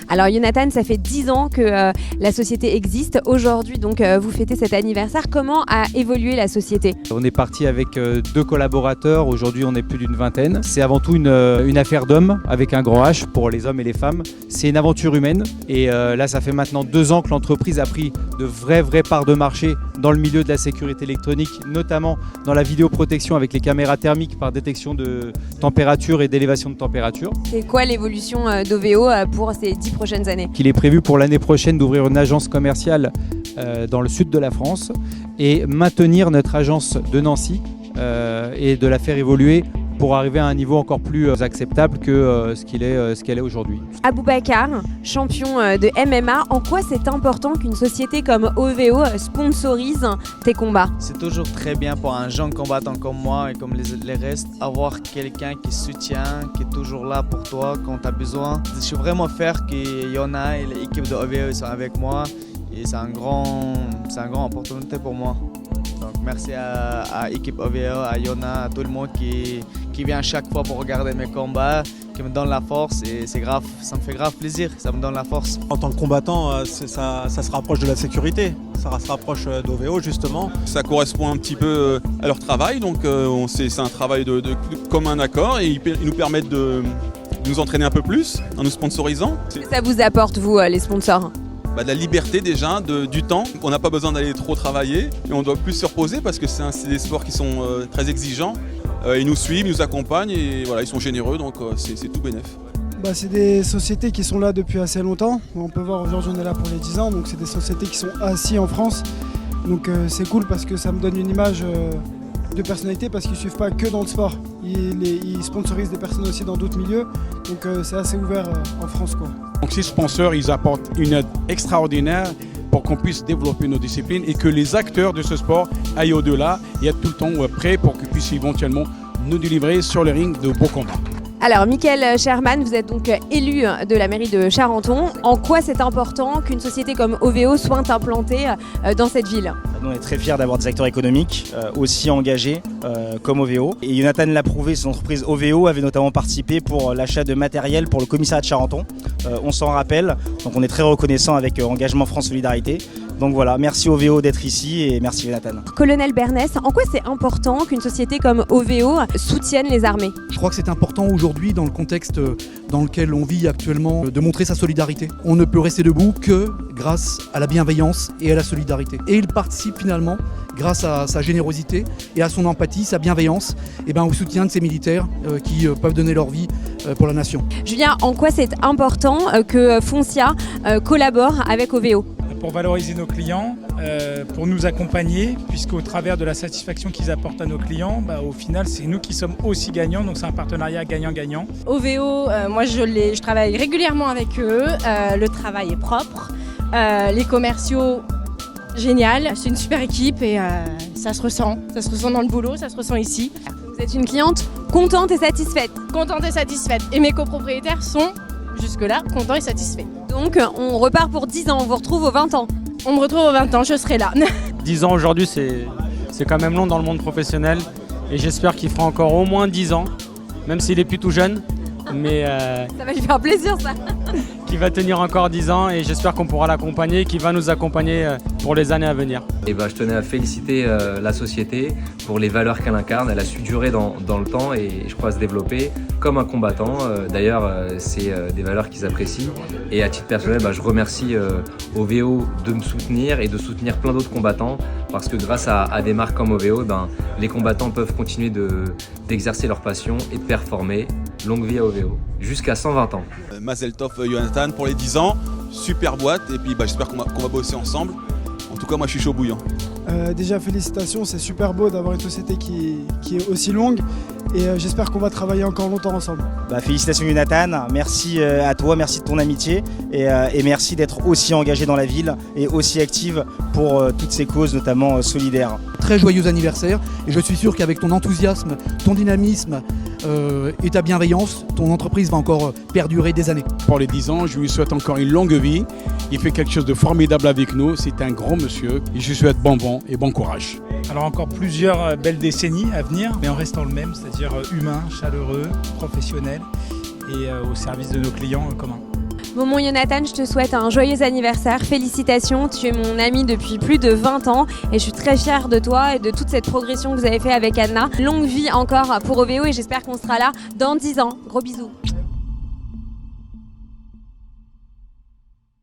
Alors Jonathan, ça fait 10 ans que la société existe. Aujourd'hui, donc, vous fêtez cet anniversaire. Comment a évolué la société? On est parti avec 2 collaborateurs. Aujourd'hui, on est plus d'une vingtaine. C'est avant tout une affaire d'hommes avec un grand H pour les hommes et les femmes. C'est une aventure humaine. Et là, ça fait maintenant 2 ans que l'entreprise a pris de vraies parts de marché dans le milieu de la sécurité électronique, notamment dans la vidéoprotection avec les caméras thermiques par détection de température et d'élévation de température. C'est quoi l'évolution d'OVO pour ces 10 prochaines années? Il est prévu pour l'année prochaine d'ouvrir une agence commerciale dans le sud de la France et maintenir notre agence de Nancy et de la faire évoluer pour arriver à un niveau encore plus acceptable que ce qu'elle est aujourd'hui. Aboubacar, champion de MMA, en quoi c'est important qu'une société comme OVO sponsorise tes combats? C'est toujours très bien pour un jeune combattant comme moi et comme les restes, avoir quelqu'un qui soutient, qui est toujours là pour toi quand tu as besoin. Je suis vraiment fier qu'il y en a et l'équipe de OVO sont avec moi et c'est un grand opportunité pour moi. Donc merci à l'équipe OVO, à Yona, à tout le monde qui vient chaque fois pour regarder mes combats, qui me donne la force et c'est grave, ça me fait grave plaisir, ça me donne la force. En tant que combattant, ça se rapproche de la sécurité, ça se rapproche d'OVO justement. Ça correspond un petit peu à leur travail, donc c'est un travail de commun accord et ils nous permettent de nous entraîner un peu plus en nous sponsorisant. Ça vous apporte, vous, les sponsors? De la liberté déjà, du temps. On n'a pas besoin d'aller trop travailler et on doit plus se reposer parce que c'est des sports qui sont très exigeants. Ils nous suivent, ils nous accompagnent et voilà, ils sont généreux, donc c'est tout bénef. C'est des sociétés qui sont là depuis assez longtemps. On peut voir aujourd'hui on est là pour les 10 ans, donc c'est des sociétés qui sont assises en France. Donc c'est cool parce que ça me donne une image de personnalité parce qu'ils ne suivent pas que dans le sport. Ils sponsorisent des personnes aussi dans d'autres milieux, donc c'est assez ouvert en France, quoi. Donc ces sponsors, ils apportent une aide extraordinaire pour qu'on puisse développer nos disciplines et que les acteurs de ce sport aillent au-delà et être tout le temps prêts pour qu'ils puissent éventuellement nous délivrer sur le ring de beaux combats. Alors, Michael Sherman, vous êtes donc élu de la mairie de Charenton. En quoi c'est important qu'une société comme OVO soit implantée dans cette ville? Nous, on est très fiers d'avoir des acteurs économiques aussi engagés comme OVO. Et Jonathan l'a prouvé, son entreprise OVO avait notamment participé pour l'achat de matériel pour le commissariat de Charenton. On s'en rappelle, donc on est très reconnaissant avec Engagement France Solidarité. Donc voilà, merci OVO d'être ici et merci Jonathan. Colonel Bernès, en quoi c'est important qu'une société comme OVO soutienne les armées? Je crois que c'est important aujourd'hui dans le contexte dans lequel on vit actuellement de montrer sa solidarité. On ne peut rester debout que grâce à la bienveillance et à la solidarité. Et il participe finalement, grâce à sa générosité et à son empathie, sa bienveillance, au soutien de ces militaires qui peuvent donner leur vie pour la nation. Julien, en quoi c'est important que Foncia collabore avec OVO? Pour valoriser nos clients, pour nous accompagner, puisqu'au travers de la satisfaction qu'ils apportent à nos clients, au final c'est nous qui sommes aussi gagnants, donc c'est un partenariat gagnant-gagnant. OVO, moi je travaille régulièrement avec eux, le travail est propre, les commerciaux, génial, c'est une super équipe et ça se ressent dans le boulot, ça se ressent ici. Vous êtes une cliente contente et satisfaite? Contente et satisfaite, et mes copropriétaires sont jusque-là contents et satisfaits. Donc on repart pour 10 ans, on vous retrouve aux 20 ans. On me retrouve aux 20 ans, je serai là. 10 ans aujourd'hui, c'est quand même long dans le monde professionnel. Et j'espère qu'il fera encore au moins 10 ans, même s'il est plus tout jeune. Mais ça va lui faire plaisir ça. Qui va tenir encore 10 ans et j'espère qu'on pourra l'accompagner, qui va nous accompagner pour les années à venir. Et je tenais à féliciter la société pour les valeurs qu'elle incarne. Elle a su durer dans le temps et je crois se développer comme un combattant. D'ailleurs, c'est des valeurs qu'ils apprécient. Et à titre personnel, je remercie OVO de me soutenir et de soutenir plein d'autres combattants parce que grâce à des marques comme OVO, les combattants peuvent continuer d'exercer leur passion et de performer. Longue vie à OVO, jusqu'à 120 ans. Mazel Tov Jonathan pour les 10 ans, super boîte et puis j'espère qu'on va bosser ensemble. En tout cas, moi je suis chaud bouillant. Déjà félicitations, c'est super beau d'avoir une société qui est aussi longue et j'espère qu'on va travailler encore longtemps ensemble. Félicitations Jonathan, merci à toi, merci de ton amitié et merci d'être aussi engagé dans la ville et aussi active pour toutes ces causes, notamment solidaires. Très joyeux anniversaire et je suis sûr qu'avec ton enthousiasme, ton dynamisme et ta bienveillance, ton entreprise va encore perdurer des années. Pour les 10 ans, je lui souhaite encore une longue vie. Il fait quelque chose de formidable avec nous, c'est un grand monsieur et je lui souhaite bon vent et bon courage. Alors encore plusieurs belles décennies à venir, mais en restant le même, c'est-à-dire humain, chaleureux, professionnel et au service de nos clients communs. Bon, mon Jonathan, je te souhaite un joyeux anniversaire. Félicitations, tu es mon ami depuis plus de 20 ans et je suis très fière de toi et de toute cette progression que vous avez fait avec Anna. Longue vie encore pour OVO et j'espère qu'on sera là dans 10 ans. Gros bisous.